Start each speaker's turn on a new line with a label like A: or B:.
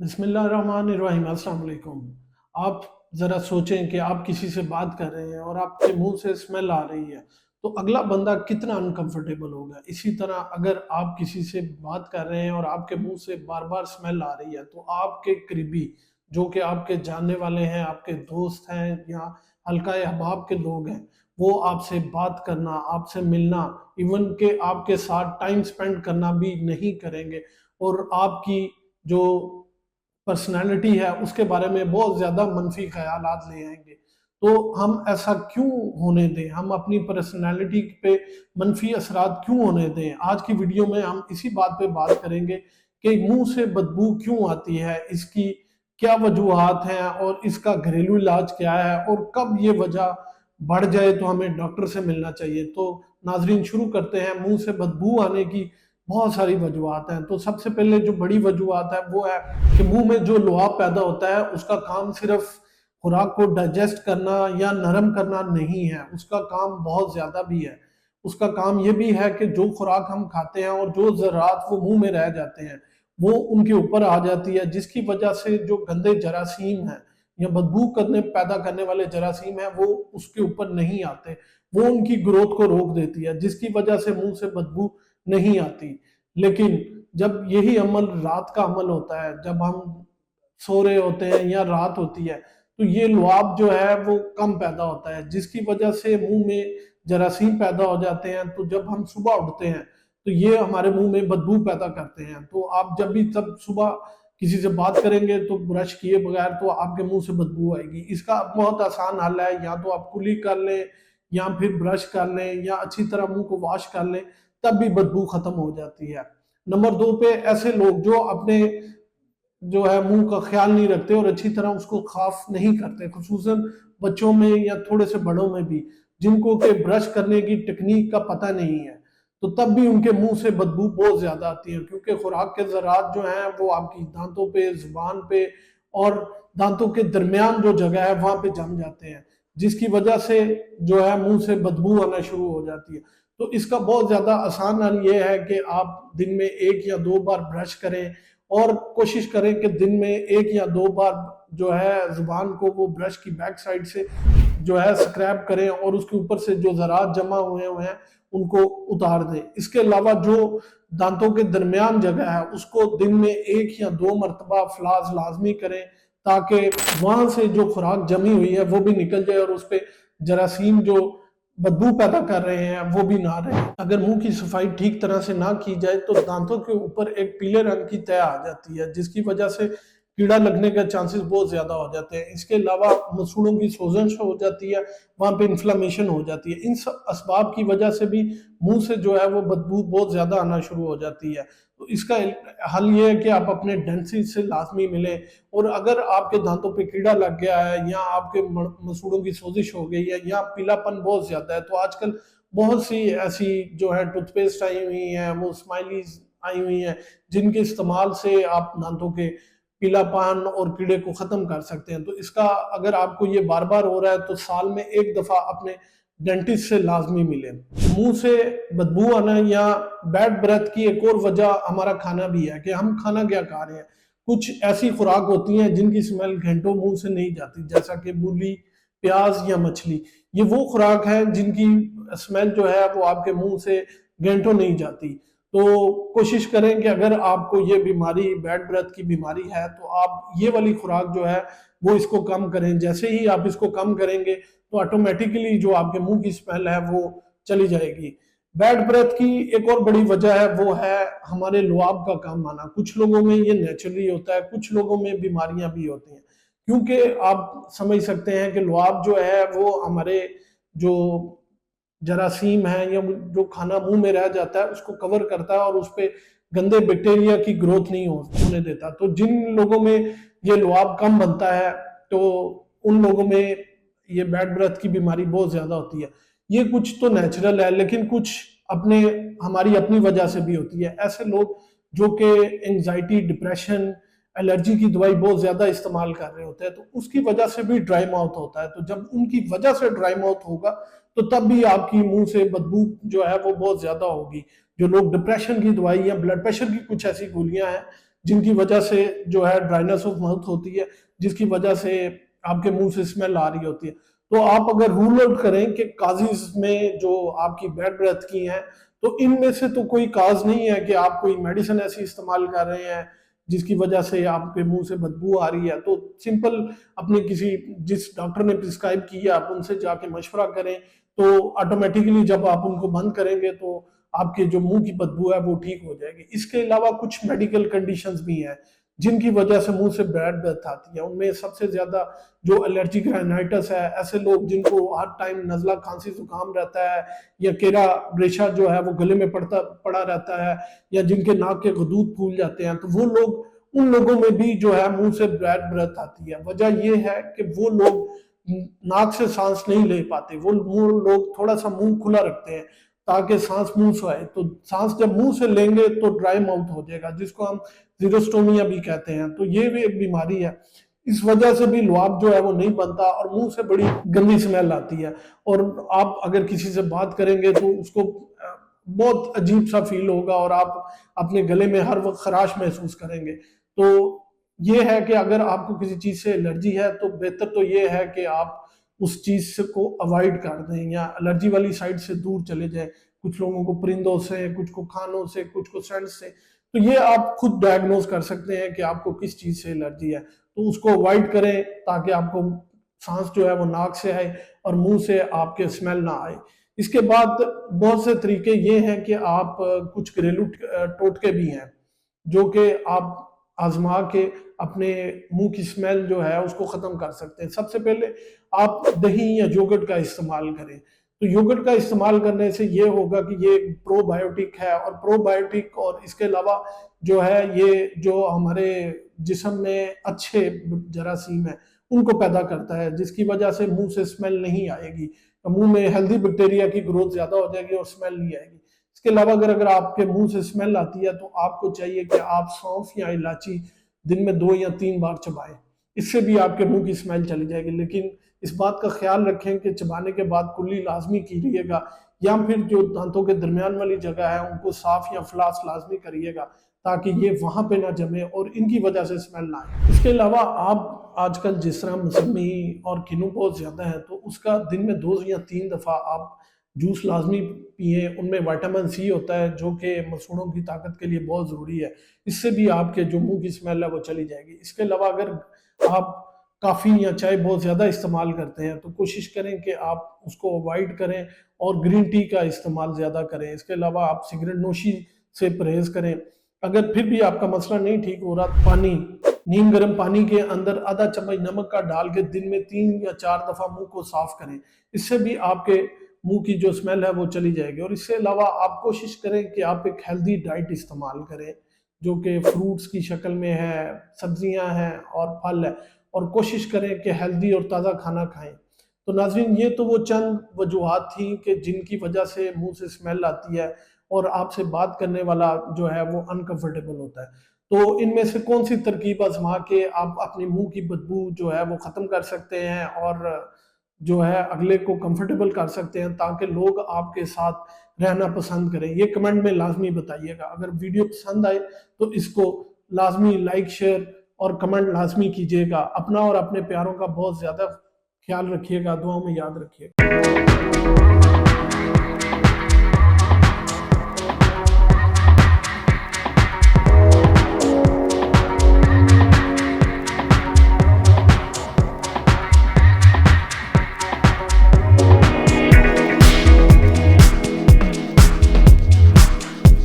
A: बिस्मिल्लाहिर्रहमानिर्रहीम। अस्सलाम वालेकुम। आप ज़रा सोचें कि आप किसी से बात कर रहे हैं और आपके मुंह से स्मेल आ रही है, तो अगला बंदा कितना अनकंफर्टेबल होगा। इसी तरह अगर आप किसी से बात कर रहे हैं और आपके मुंह से बार बार स्मेल आ रही है, तो आपके करीबी जो कि आपके जानने वाले हैं, आपके दोस्त हैं या हल्का अहबाब के लोग हैं, वो आपसे बात करना, आपसे मिलना, इवन के आपके साथ टाइम स्पेंड करना भी नहीं करेंगे और आपकी जो पर्सनैलिटी है उसके बारे में बहुत ज़्यादा मनफी ख़यालात ले आएँगे। तो हम ऐसा क्यों होने दें? हम अपनी पर्सनैलिटी पे मनफी असरात क्यों होने दें? आज की वीडियो में हम इसी बात पे बात करेंगे कि मुँह से बदबू क्यों आती है? इसकी क्या वजूहात हैं और इसका घरेलू इलाज क्या है और कब ये वजह बढ़ जाए तो हमें डॉक्टर से मिलना चाहिए। तो नाज़रीन शुरू करते हैं। मुँह से बदबू आने की बहुत सारी वजूहात हैं। तो सबसे पहले जो बड़ी वजूहात है वो है कि मुंह में जो लुआब पैदा होता है उसका काम सिर्फ खुराक को डाइजेस्ट करना या नरम करना नहीं है, उसका काम बहुत ज्यादा भी है। उसका काम ये भी है कि जो खुराक हम खाते हैं और जो ज़रात वो मुंह में रह जाते हैं वो उनके ऊपर आ जाती है, जिसकी वजह से जो गंदे जरासीम हैं या बदबू करने पैदा करने वाले जरासीम हैं वो उसके ऊपर नहीं आते, वो उनकी ग्रोथ को रोक देती है, जिसकी वजह से मुंह से बदबू नहीं आती। लेकिन जब यही अमल रात का अमल होता है, जब हम सो रहे होते हैं या रात होती है, तो ये लुआब जो है वो कम पैदा होता है, जिसकी वजह से मुंह में जरासीम पैदा हो जाते हैं। तो जब हम सुबह उठते हैं तो ये हमारे मुंह में बदबू पैदा करते हैं। तो आप जब भी तब सुबह किसी से बात करेंगे तो ब्रश किए बगैर तो आपके मुंह से बदबू आएगी। इसका बहुत आसान हल है, या तो आप कुली कर लें या फिर ब्रश कर लें या अच्छी तरह मुंह को वॉश कर लें, तब भी बदबू खत्म हो जाती है। नंबर 2 पे ऐसे लोग जो अपने जो है मुंह का ख्याल नहीं रखते और अच्छी तरह उसको साफ नहीं करते, खुसूसन बच्चों में या थोड़े से बड़ों में भी, जिनको के ब्रश करने की टेक्निक का पता नहीं है, तो तब भी उनके मुंह से बदबू बहुत ज्यादा आती है, क्योंकि खुराक के ज़रात जो हैं वो आपकी दांतों पे, जुबान पे और दांतों के दरमियान जो जगह है वहां पे जम जाते हैं, जिसकी वजह से जो है मुंह से बदबू आना शुरू हो जाती है। तो इसका बहुत ज्यादा आसान हल ये है कि आप दिन में 1 या 2 बार ब्रश करें और कोशिश करें कि दिन में 1 या 2 बार जो है जुबान को वो ब्रश की बैक साइड से जो है स्क्रैप करें और उसके ऊपर से जो ज़रात जमा हुए हैं उनको उतार दें। इसके अलावा जो दांतों के दरमियान जगह है उसको दिन में 1 या 2 मरतबा फ्लास लाजमी करें, ताकि वहां से जो खुराक जमी हुई है वो भी निकल जाए और उस पर जरासीम जो बदबू पैदा कर रहे हैं वो भी ना रहे। अगर मुंह की सफाई ठीक तरह से ना की जाए तो दांतों के ऊपर एक पीले रंग की तय आ जाती है, जिसकी वजह से कीड़ा लगने का चांसेस बहुत ज्यादा हो जाते हैं। इसके अलावा मसूड़ों की सोजन हो जाती है, वहां पे इन्फ्लामेशन हो जाती है। इन सब असबाब की वजह से भी मुंह से जो है वो बदबू बहुत ज्यादा आना शुरू हो जाती है। तो इसका हल ये है कि आप अपने डेंटिस्ट से लाजमी मिलें, और अगर आपके दांतों पे कीड़ा लग गया है या आपके मसूड़ों की सोजिश हो गई है या पीलापन बहुत ज्यादा है, तो आजकल बहुत सी ऐसी जो है टूथपेस्ट आई हुई हैं, वो स्माइलीज आई हुई हैं, जिनके इस्तेमाल से आप दांतों के पीलापन और कीड़े को खत्म कर सकते हैं। तो इसका अगर आपको ये बार बार हो रहा है तो साल में एक दफा अपने डेंटिस्ट से लाजमी मिले। मुंह से बदबू आना या बैड ब्रेथ की एक और वजह हमारा खाना भी है कि हम खाना क्या खा रहे हैं। कुछ ऐसी खुराक होती हैं जिनकी स्मेल घंटों मुंह से नहीं जाती, जैसा कि मूली, प्याज या मछली। ये वो खुराक है जिनकी स्मेल जो है वो आपके मुंह से घंटों नहीं जाती। तो कोशिश करें कि अगर आपको ये बीमारी, बैड ब्रेथ की बीमारी है, तो आप ये वाली खुराक जो है वो इसको कम करें। जैसे ही आप इसको कम करेंगे तो ऑटोमेटिकली जो आपके मुंह की स्मेल है वो चली जाएगी। बैड ब्रेथ की एक और बड़ी वजह है वो है हमारे लुआब का कम आना। कुछ लोगों में ये नेचुरली होता है, कुछ लोगों में बीमारियां भी होती हैं, क्योंकि आप समझ सकते हैं कि लुआब जो है वो हमारे जो जरासीम है या जो खाना मुंह में रह जाता है उसको कवर करता है और उस पे गंदे बैक्टीरिया की ग्रोथ नहीं होने देता। तो जिन लोगों में ये लुआब कम बनता है तो उन लोगों में ये बैड ब्रेथ की बीमारी बहुत ज्यादा होती है। ये कुछ तो नेचुरल है, लेकिन कुछ अपने हमारी अपनी वजह से भी होती है। ऐसे लोग जो कि एंजाइटी, डिप्रेशन, एलर्जी की दवाई बहुत ज्यादा इस्तेमाल कर रहे होते हैं, तो उसकी वजह से भी ड्राई माउथ होता है। तो जब उनकी वजह से ड्राई माउथ होगा तो तब भी आपकी मुंह से बदबू जो है वो बहुत ज्यादा होगी। जो लोग डिप्रेशन की दवाई या ब्लड प्रेशर की कुछ ऐसी गोलियां हैं जिनकी वजह से जो है ड्राइनेस ऑफ माउथ होती है, जिसकी वजह से आपके मुंह से स्मेल आ रही होती है। तो आप अगर रूल आउट करें कि काजेज में जो आपकी बैड ब्रेथ की हैं, तो इनमें से तो कोई काज नहीं है कि आप कोई मेडिसिन ऐसी इस्तेमाल कर रहे हैं जिसकी वजह से आपके मुंह से बदबू आ रही है। तो सिंपल अपने किसी जिस डॉक्टर ने प्रिस्क्राइब किया आप उनसे जाके मशवरा करें, तो ऑटोमेटिकली जब आप उनको बंद करेंगे तो आपके जो मुंह की बदबू है वो ठीक हो जाएगी। इसके अलावा कुछ मेडिकल कंडीशंस भी हैं जिनकी वजह से मुंह से बैड ब्रेथ आती है। उनमें सबसे ज्यादा जो एलर्जिक राइनाइटिस है, ऐसे लोग जिनको हर टाइम नजला खांसी जुकाम रहता है या केरा रेशा जो है वो गले में पड़ा रहता है, या जिनके नाक के गदूद फूल जाते हैं, तो वो लोग, उन लोगों में भी जो है मुंह से बैड ब्रेथ आती है। वजह ये है कि वो लोग नाक से सांस नहीं ले पाते, वो लोग थोड़ा सा मुंह खुला रखते हैं ताकि सांस मुंह से आए। तो सांस जब मुंह से लेंगे तो ड्राई माउथ हो जाएगा, जिसको हम जीरोस्टोमिया भी कहते हैं। तो ये भी एक बीमारी है। इस वजह से भी लुआब जो है वो नहीं बनता और मुंह से बड़ी गंदी स्मेल आती है। और आप अगर किसी से बात करेंगे तो उसको बहुत अजीब सा फील होगा और आप अपने गले में हर वक्त खराश महसूस करेंगे। तो ये है कि अगर आपको किसी चीज से एलर्जी है तो बेहतर तो ये है कि आप उस चीज को अवॉइड कर दें या एलर्जी वाली साइड से दूर चले जाएं। कुछ लोगों को परिंदों से, कुछ को खानों से, कुछ को सेंट से। तो ये आप खुद डायग्नोज कर सकते हैं कि आपको किस चीज से एलर्जी है, तो उसको अवॉइड करें ताकि आपको सांस जो है वो नाक से आए और मुंह से आपके स्मेल ना आए। इसके बाद बहुत से तरीके ये हैं कि आप कुछ घरेलू टोटके भी हैं जो कि आप आजमा के अपने मुंह की स्मेल जो है उसको खत्म कर सकते हैं। सबसे पहले आप दही या योगर्ट का इस्तेमाल करें। तो योगर्ट का इस्तेमाल करने से ये होगा कि ये प्रोबायोटिक है, और प्रोबायोटिक और इसके अलावा जो है ये जो हमारे जिस्म में अच्छे जरासीम है उनको पैदा करता है, जिसकी वजह से मुंह से स्मेल नहीं आएगी। तो मुंह में हेल्दी बैक्टीरिया की ग्रोथ ज्यादा हो जाएगी और स्मेल नहीं आएगी। इसके अलावा अगर आपके मुंह से स्मेल आती है तो आपको चाहिए कि आप सौंफ या इलायची दिन में 2 या 3 बार चबाएं। इससे भी आपके मुंह की स्मेल चली जाएगी। लेकिन इस बात का ख्याल रखें कि चबाने के बाद कुल्ली लाजमी कीजिएगा, या फिर जो दांतों के दरमियान वाली जगह है उनको साफ या फ्लास लाजमी करिएगा ताकि ये वहां पे ना जमे और इनकी वजह से स्मेल ना आए। इसके अलावा आप आजकल जिस तरह मौसमी और किन्नू बहुत ज्यादा है, तो उसका दिन में 2 या 3 दफा आप जूस लाजमी पिए। उनमें विटामिन सी होता है जो कि मसूड़ों की ताकत के लिए बहुत ज़रूरी है। इससे भी आपके जो मुंह की स्मेल है वो चली जाएगी। इसके अलावा अगर आप कॉफ़ी या चाय बहुत ज़्यादा इस्तेमाल करते हैं तो कोशिश करें कि आप उसको अवॉइड करें और ग्रीन टी का इस्तेमाल ज़्यादा करें। इसके अलावा आप सिगरेट नोशी से परहेज़ करें। अगर फिर भी आपका मसला नहीं ठीक हो रहा, पानी, नीम गर्म पानी के अंदर आधा चम्मच नमक का डाल के दिन में 3 या 4 दफ़ा मुंह को साफ करें। इससे भी आपके मुंह की जो स्मेल है वो चली जाएगी। और इससे अलावा आप कोशिश करें कि आप एक हेल्दी डाइट इस्तेमाल करें जो कि फ्रूट्स की शक्ल में है, सब्जियां हैं और फल है, और कोशिश करें कि हेल्दी और ताज़ा खाना खाएं। तो नाज़रीन, ये तो वो चंद वजूहात थी कि जिनकी वजह से मुंह से स्मेल आती है और आपसे बात करने वाला जो है वो अनकंफर्टेबल होता है। तो इनमें से कौन सी तरकीब आजमा के आप अपनी मुंह की बदबू जो है वो ख़त्म कर सकते हैं और जो है अगले को कंफर्टेबल कर सकते हैं ताकि लोग आपके साथ रहना पसंद करें, ये कमेंट में लाजमी बताइएगा। अगर वीडियो पसंद आए तो इसको लाजमी लाइक, शेयर और कमेंट लाजमी कीजिएगा। अपना और अपने प्यारों का बहुत ज़्यादा ख्याल रखिएगा, दुआओं में याद रखिएगा।